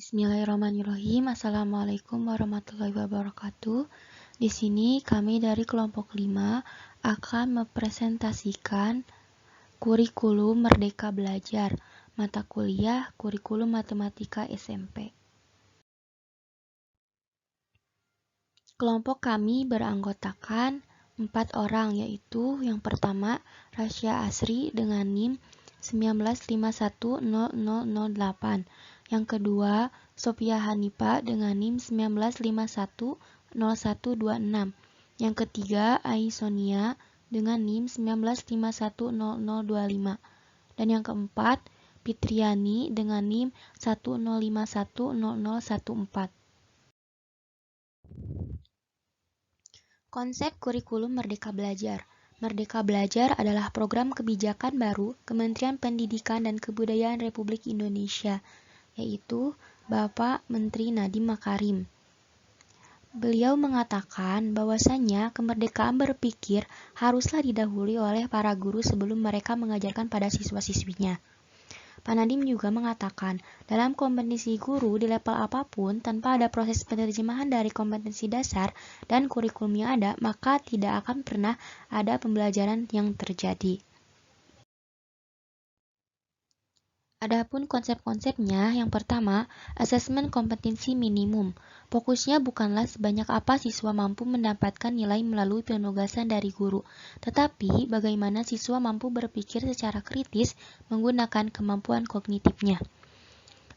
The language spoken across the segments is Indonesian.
Bismillahirrahmanirrahim. Assalamualaikum warahmatullahi wabarakatuh. Di sini kami dari kelompok 5 akan mempresentasikan kurikulum Merdeka Belajar, mata kuliah kurikulum matematika SMP. Kelompok kami beranggotakan 4 orang, yaitu yang pertama Rasya Asri dengan NIM 195100008. Yang kedua, Sophia Hanipa dengan NIM 195100126. Yang ketiga, Aisonia dengan NIM 195100025. Dan yang keempat, Fitriani dengan NIM 105100014. Konsep kurikulum Merdeka Belajar. Merdeka Belajar adalah program kebijakan baru Kementerian Pendidikan dan Kebudayaan Republik Indonesia, yaitu Bapak Menteri Nadiem Makarim. Beliau mengatakan bahwasannya kemerdekaan berpikir haruslah didahului oleh para guru sebelum mereka mengajarkan pada siswa-siswinya. Pak Nadiem juga mengatakan, dalam kompetensi guru di level apapun, tanpa ada proses penerjemahan dari kompetensi dasar dan kurikulum yang ada, maka tidak akan pernah ada pembelajaran yang terjadi. Adapun konsep-konsepnya, yang pertama, asesmen kompetensi minimum. Fokusnya bukanlah sebanyak apa siswa mampu mendapatkan nilai melalui penugasan dari guru, tetapi bagaimana siswa mampu berpikir secara kritis menggunakan kemampuan kognitifnya.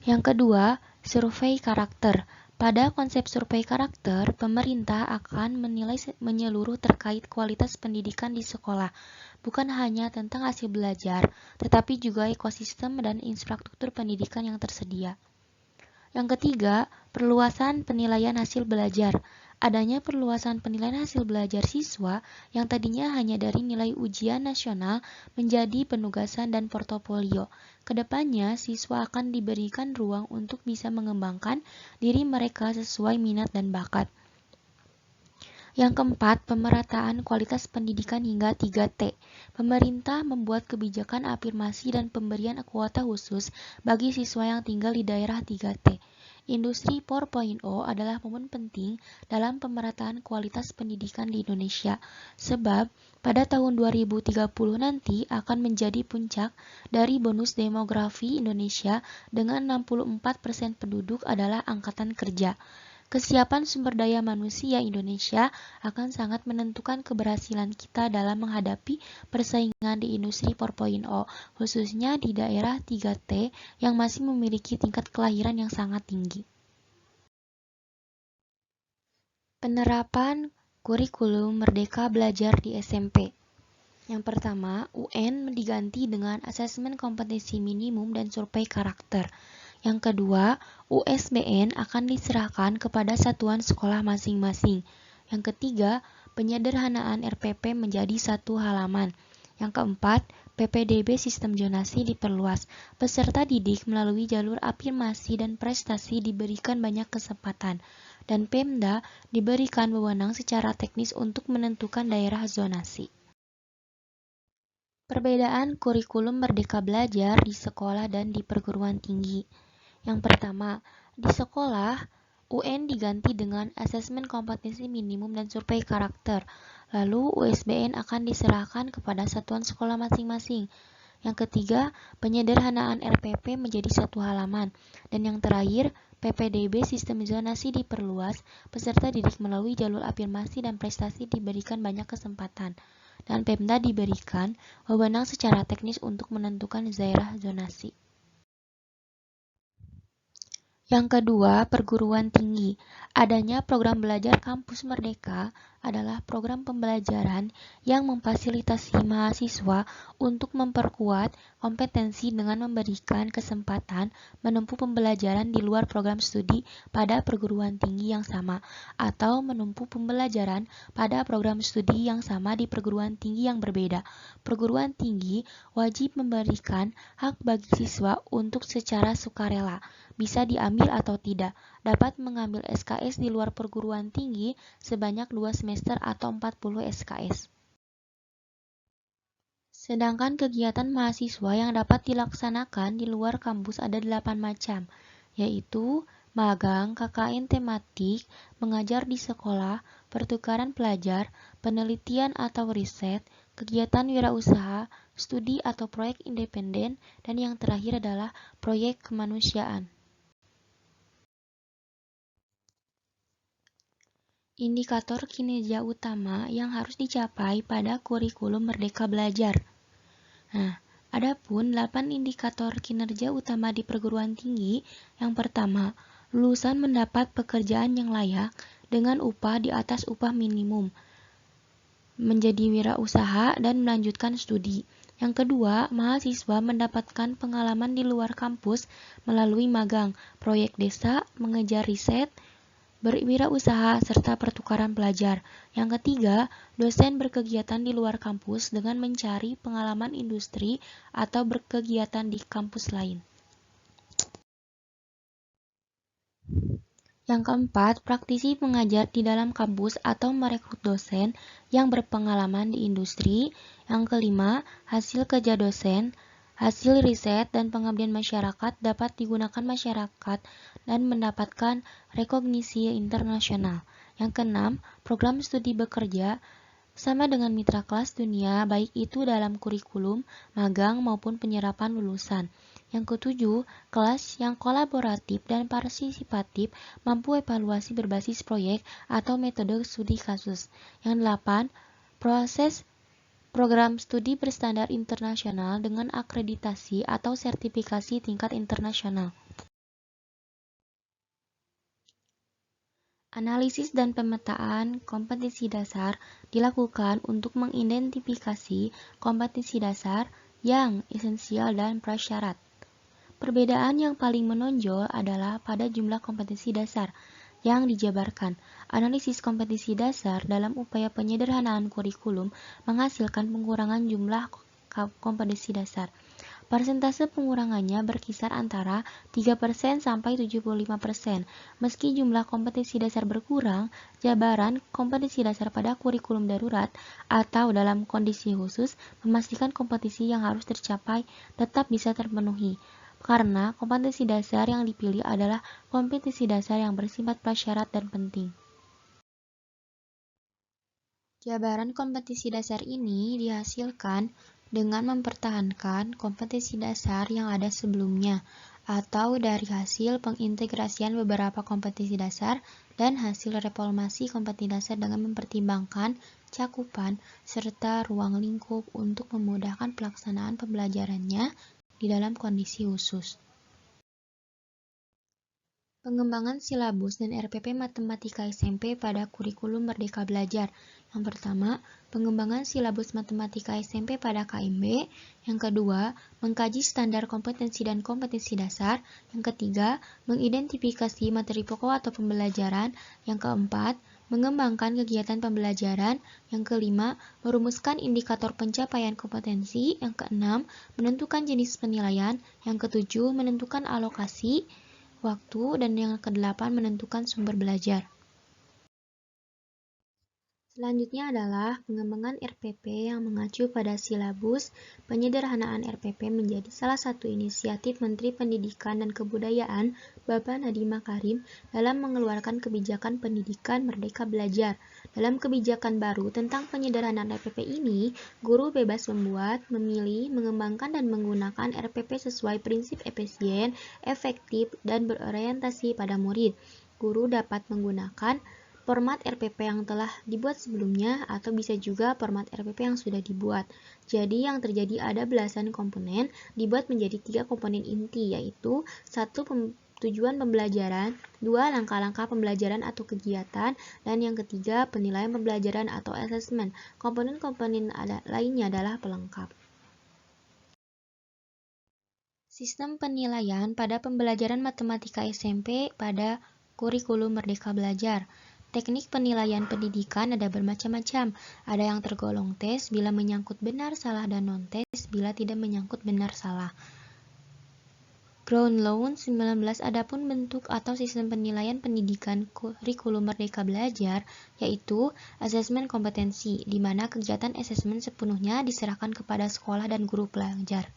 Yang kedua, survei karakter. Pada konsep survei karakter, pemerintah akan menilai menyeluruh terkait kualitas pendidikan di sekolah, bukan hanya tentang hasil belajar, tetapi juga ekosistem dan infrastruktur pendidikan yang tersedia. Yang ketiga, perluasan penilaian hasil belajar. Adanya perluasan penilaian hasil belajar siswa yang tadinya hanya dari nilai ujian nasional menjadi penugasan dan portofolio. Kedepannya, siswa akan diberikan ruang untuk bisa mengembangkan diri mereka sesuai minat dan bakat. Yang keempat, pemerataan kualitas pendidikan hingga 3T. Pemerintah membuat kebijakan afirmasi dan pemberian kuota khusus bagi siswa yang tinggal di daerah 3T. Industri 4.0 adalah momen penting dalam pemerataan kualitas pendidikan di Indonesia, sebab pada tahun 2030 nanti akan menjadi puncak dari bonus demografi Indonesia dengan 64% penduduk adalah angkatan kerja. Kesiapan sumber daya manusia Indonesia akan sangat menentukan keberhasilan kita dalam menghadapi persaingan di industri 4.0, khususnya di daerah 3T yang masih memiliki tingkat kelahiran yang sangat tinggi. Penerapan kurikulum Merdeka Belajar di SMP. Yang pertama, UN diganti dengan asesmen kompetensi minimum dan survei karakter. Yang kedua, USBN akan diserahkan kepada satuan sekolah masing-masing. Yang ketiga, penyederhanaan RPP menjadi 1 halaman. Yang keempat, PPDB sistem zonasi diperluas. Peserta didik melalui jalur afirmasi dan prestasi diberikan banyak kesempatan. Dan Pemda diberikan wewenang secara teknis untuk menentukan daerah zonasi. Perbedaan kurikulum Merdeka Belajar di sekolah dan di perguruan tinggi. Yang pertama, di sekolah, UN diganti dengan asesmen kompetensi minimum dan survei karakter. Lalu, USBN akan diserahkan kepada satuan sekolah masing-masing. Yang ketiga, penyederhanaan RPP menjadi 1 halaman. Dan yang terakhir, PPDB sistem zonasi diperluas, peserta didik melalui jalur afirmasi dan prestasi diberikan banyak kesempatan. Dan Pemda diberikan wewenang secara teknis untuk menentukan daerah zonasi. Yang kedua, perguruan tinggi. Adanya program belajar kampus merdeka adalah program pembelajaran yang memfasilitasi mahasiswa untuk memperkuat kompetensi dengan memberikan kesempatan menempuh pembelajaran di luar program studi pada perguruan tinggi yang sama, atau menempuh pembelajaran pada program studi yang sama di perguruan tinggi yang berbeda. Perguruan tinggi wajib memberikan hak bagi siswa untuk secara sukarela, bisa diambil atau tidak, dapat mengambil SKS di luar perguruan tinggi sebanyak 2 semester atau 40 SKS. Sedangkan kegiatan mahasiswa yang dapat dilaksanakan di luar kampus ada 8 macam, yaitu magang, KKN tematik, mengajar di sekolah, pertukaran pelajar, penelitian atau riset, kegiatan wirausaha, studi atau proyek independen, dan yang terakhir adalah proyek kemanusiaan. Indikator kinerja utama yang harus dicapai pada kurikulum Merdeka Belajar. Nah, adapun 8 indikator kinerja utama di perguruan tinggi. Yang pertama, lulusan mendapat pekerjaan yang layak dengan upah di atas upah minimum, menjadi wirausaha dan melanjutkan studi. Yang kedua, mahasiswa mendapatkan pengalaman di luar kampus melalui magang, proyek desa, mengejar riset, berwirausaha, serta pertukaran pelajar. Yang ketiga, dosen berkegiatan di luar kampus dengan mencari pengalaman industri atau berkegiatan di kampus lain. Yang keempat, praktisi mengajar di dalam kampus atau merekrut dosen yang berpengalaman di industri. Yang kelima, hasil kerja dosen, hasil riset dan pengabdian masyarakat dapat digunakan masyarakat dan mendapatkan rekognisi internasional. Yang keenam, program studi bekerja sama dengan mitra kelas dunia, baik itu dalam kurikulum, magang, maupun penyerapan lulusan. Yang ketujuh, kelas yang kolaboratif dan partisipatif mampu evaluasi berbasis proyek atau metode studi kasus. Yang delapan, proses program studi berstandar internasional dengan akreditasi atau sertifikasi tingkat internasional. Analisis dan pemetaan kompetensi dasar dilakukan untuk mengidentifikasi kompetensi dasar yang esensial dan prasyarat. Perbedaan yang paling menonjol adalah pada jumlah kompetensi dasar yang dijabarkan. Analisis kompetensi dasar dalam upaya penyederhanaan kurikulum menghasilkan pengurangan jumlah kompetensi dasar. Persentase pengurangannya berkisar antara 3% sampai 75%. Meski jumlah kompetensi dasar berkurang, jabaran kompetensi dasar pada kurikulum darurat atau dalam kondisi khusus memastikan kompetensi yang harus tercapai tetap bisa terpenuhi. Karena kompetensi dasar yang dipilih adalah kompetensi dasar yang bersifat prasyarat dan penting. Jabaran kompetensi dasar ini dihasilkan dengan mempertahankan kompetensi dasar yang ada sebelumnya, atau dari hasil pengintegrasian beberapa kompetensi dasar dan hasil reformasi kompetensi dasar dengan mempertimbangkan cakupan serta ruang lingkup untuk memudahkan pelaksanaan pembelajarannya di dalam kondisi khusus. Pengembangan silabus dan RPP Matematika SMP pada kurikulum Merdeka Belajar. Yang pertama, pengembangan silabus Matematika SMP pada KMB. Yang kedua, mengkaji standar kompetensi dan kompetensi dasar. Yang ketiga, mengidentifikasi materi pokok atau pembelajaran. Yang keempat, mengembangkan kegiatan pembelajaran. Yang kelima, merumuskan indikator pencapaian kompetensi. Yang keenam, menentukan jenis penilaian. Yang ketujuh, menentukan alokasi waktu, dan yang kedelapan menentukan sumber belajar. Selanjutnya adalah pengembangan RPP yang mengacu pada silabus. Penyederhanaan RPP menjadi salah satu inisiatif Menteri Pendidikan dan Kebudayaan Bapak Nadiem Makarim dalam mengeluarkan kebijakan pendidikan Merdeka Belajar. Dalam kebijakan baru tentang penyederhanaan RPP ini, guru bebas membuat, memilih, mengembangkan dan menggunakan RPP sesuai prinsip efisien, efektif, dan berorientasi pada murid. Guru dapat menggunakan format RPP yang telah dibuat sebelumnya atau bisa juga format RPP yang sudah dibuat. Jadi yang terjadi ada belasan komponen dibuat menjadi 3 komponen inti, yaitu 1. Tujuan pembelajaran, 2. Langkah-langkah pembelajaran atau kegiatan, dan yang ketiga penilaian pembelajaran atau asesmen. Komponen-komponen lainnya adalah pelengkap. Sistem penilaian pada pembelajaran matematika SMP pada kurikulum Merdeka Belajar. Teknik penilaian pendidikan ada bermacam-macam. Ada yang tergolong tes bila menyangkut benar salah dan non-tes bila tidak menyangkut benar salah. Ground Law 19 adapun bentuk atau sistem penilaian pendidikan kurikulum Merdeka Belajar yaitu asesmen kompetensi, di mana kegiatan asesmen sepenuhnya diserahkan kepada sekolah dan guru pelajar.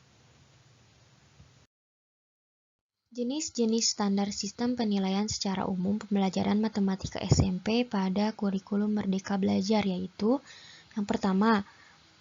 Jenis-jenis standar sistem penilaian secara umum pembelajaran matematika SMP pada kurikulum Merdeka Belajar yaitu yang pertama,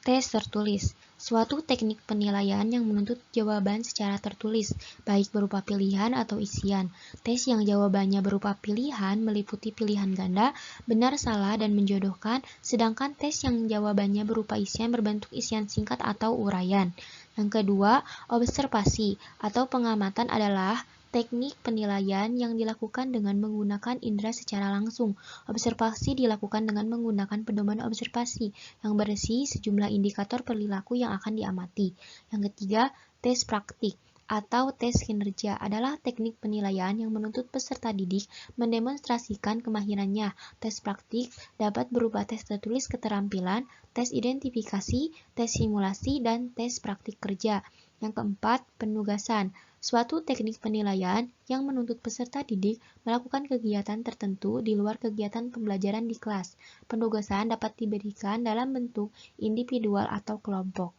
tes tertulis. Suatu teknik penilaian yang menuntut jawaban secara tertulis, baik berupa pilihan atau isian. Tes yang jawabannya berupa pilihan meliputi pilihan ganda, benar, salah, dan menjodohkan, sedangkan tes yang jawabannya berupa isian berbentuk isian singkat atau uraian. Yang kedua, observasi atau pengamatan adalah teknik penilaian yang dilakukan dengan menggunakan indera secara langsung. Observasi dilakukan dengan menggunakan pedoman observasi yang berisi sejumlah indikator perilaku yang akan diamati. Yang ketiga, tes praktik atau tes kinerja adalah teknik penilaian yang menuntut peserta didik mendemonstrasikan kemahirannya. Tes praktik dapat berupa tes tertulis keterampilan, tes identifikasi, tes simulasi, dan tes praktik kerja. Yang keempat, penugasan. Suatu teknik penilaian yang menuntut peserta didik melakukan kegiatan tertentu di luar kegiatan pembelajaran di kelas. Penugasan dapat diberikan dalam bentuk individual atau kelompok.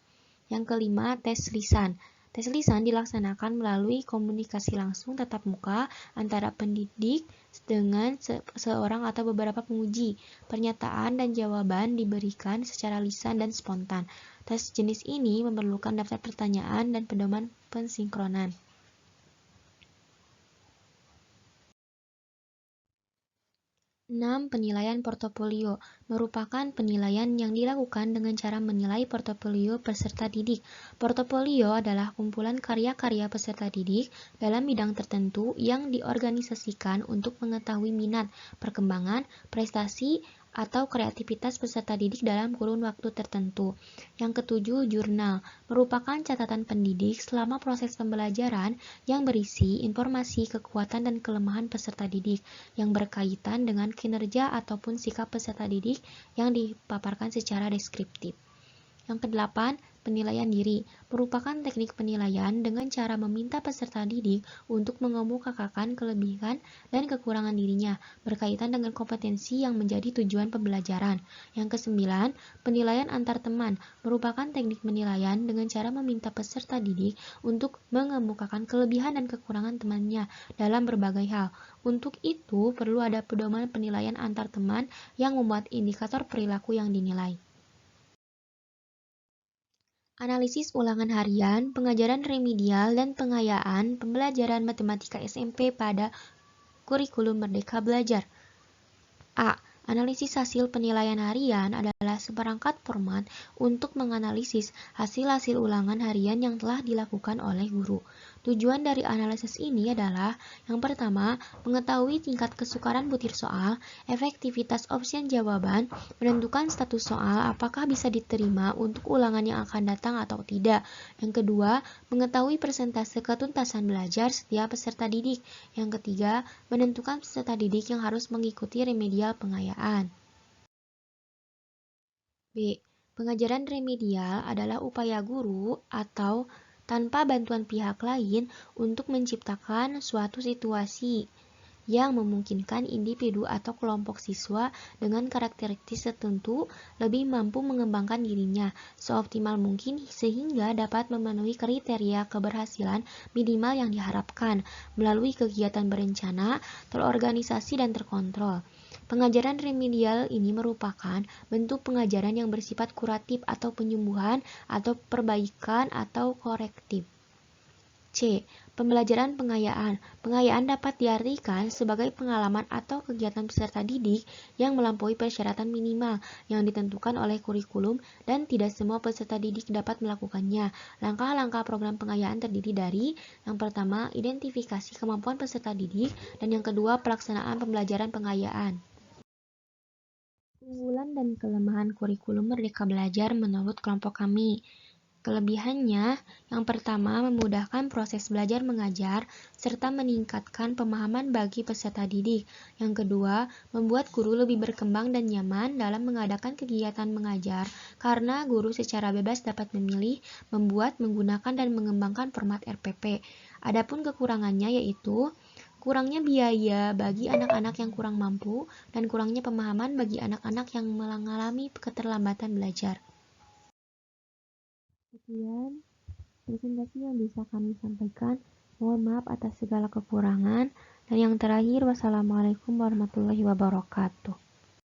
Yang kelima, tes lisan. Tes lisan dilaksanakan melalui komunikasi langsung tatap muka antara pendidik dengan seorang atau beberapa penguji. Pernyataan dan jawaban diberikan secara lisan dan spontan. Tes jenis ini memerlukan daftar pertanyaan dan pedoman pensinkronan. 6. Penilaian portofolio merupakan penilaian yang dilakukan dengan cara menilai portofolio peserta didik. Portofolio adalah kumpulan karya-karya peserta didik dalam bidang tertentu yang diorganisasikan untuk mengetahui minat, perkembangan, prestasi, atau kreativitas peserta didik dalam kurun waktu tertentu. Yang ketujuh, jurnal merupakan catatan pendidik selama proses pembelajaran yang berisi informasi, kekuatan, dan kelemahan peserta didik yang berkaitan dengan kinerja ataupun sikap peserta didik yang dipaparkan secara deskriptif. Yang kedelapan, penilaian diri merupakan teknik penilaian dengan cara meminta peserta didik untuk mengemukakan kelebihan dan kekurangan dirinya berkaitan dengan kompetensi yang menjadi tujuan pembelajaran. Yang kesembilan, penilaian antar teman merupakan teknik penilaian dengan cara meminta peserta didik untuk mengemukakan kelebihan dan kekurangan temannya dalam berbagai hal. Untuk itu, perlu ada pedoman penilaian antar teman yang memuat indikator perilaku yang dinilai. Analisis ulangan harian, pengajaran remedial, dan pengayaan pembelajaran matematika SMP pada kurikulum Merdeka Belajar. A. Analisis hasil penilaian harian adalah seperangkat format untuk menganalisis hasil-hasil ulangan harian yang telah dilakukan oleh guru. Tujuan dari analisis ini adalah yang pertama, mengetahui tingkat kesukaran butir soal, efektivitas opsi jawaban, menentukan status soal apakah bisa diterima untuk ulangan yang akan datang atau tidak. Yang kedua, mengetahui persentase ketuntasan belajar setiap peserta didik. Yang ketiga, menentukan peserta didik yang harus mengikuti remedial pengayaan. B. Pengajaran remedial adalah upaya guru atau tanpa bantuan pihak lain untuk menciptakan suatu situasi yang memungkinkan individu atau kelompok siswa dengan karakteristik tertentu lebih mampu mengembangkan dirinya seoptimal mungkin sehingga dapat memenuhi kriteria keberhasilan minimal yang diharapkan melalui kegiatan berencana, terorganisasi, dan terkontrol. Pengajaran remedial ini merupakan bentuk pengajaran yang bersifat kuratif atau penyembuhan atau perbaikan atau korektif. C. Pembelajaran pengayaan. Pengayaan dapat diartikan sebagai pengalaman atau kegiatan peserta didik yang melampaui persyaratan minimal yang ditentukan oleh kurikulum dan tidak semua peserta didik dapat melakukannya. Langkah-langkah program pengayaan terdiri dari yang pertama, identifikasi kemampuan peserta didik, dan yang kedua, pelaksanaan pembelajaran pengayaan. Keunggulan dan kelemahan kurikulum Merdeka Belajar menurut kelompok kami. Kelebihannya, yang pertama, memudahkan proses belajar mengajar serta meningkatkan pemahaman bagi peserta didik. Yang kedua, membuat guru lebih berkembang dan nyaman dalam mengadakan kegiatan mengajar karena guru secara bebas dapat memilih, membuat, menggunakan, dan mengembangkan format RPP. Adapun kekurangannya yaitu kurangnya biaya bagi anak-anak yang kurang mampu dan kurangnya pemahaman bagi anak-anak yang mengalami keterlambatan belajar. Sekian presentasi yang bisa kami sampaikan. Mohon maaf atas segala kekurangan. Dan yang terakhir, wassalamualaikum warahmatullahi wabarakatuh.